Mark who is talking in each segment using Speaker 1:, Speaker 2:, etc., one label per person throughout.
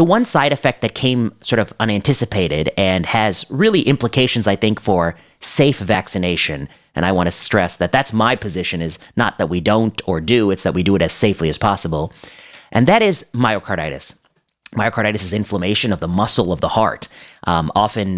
Speaker 1: The one side effect that came sort of unanticipated and has really implications, I think, for safe vaccination, and I want to stress that that's my position, is not that we don't or do, it's that we do it as safely as possible, and that is myocarditis. Myocarditis is inflammation of the muscle of the heart, often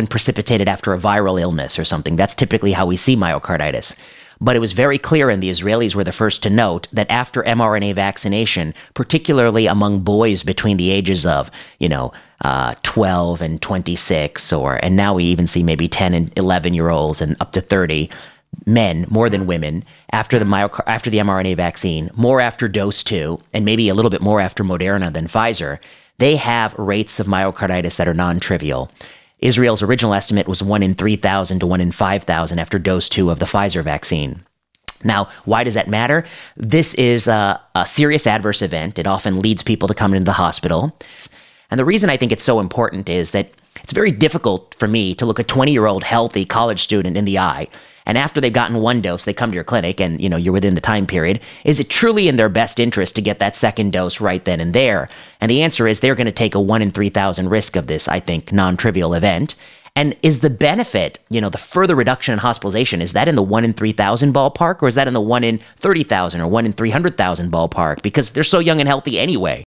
Speaker 1: precipitated after a viral illness or something. That's typically how we see myocarditis. But it was very clear, and the Israelis were the first to note, that after mRNA vaccination, particularly among boys between the ages of, 12 and 26, and now we even see maybe 10 and 11-year-olds and up to 30, men more than women, after the mRNA vaccine, more after dose 2, and maybe a little bit more after Moderna than Pfizer, they have rates of myocarditis that are non-trivial. Israel's original estimate was 1 in 3,000 to 1 in 5,000 after dose 2 of the Pfizer vaccine. Now, why does that matter? This is a serious adverse event. It often leads people to come into the hospital. And the reason I think it's so important is that it's very difficult for me to look a 20-year-old healthy college student in the eye, and after they've gotten one dose, they come to your clinic and, you're within the time period. Is it truly in their best interest to get that second dose right then and there? And the answer is they're going to take a 1 in 3,000 risk of this, I think, non-trivial event. And is the benefit, the further reduction in hospitalization, is that in the 1 in 3,000 ballpark, or is that in the 1 in 30,000 or 1 in 300,000 ballpark? Because they're so young and healthy anyway.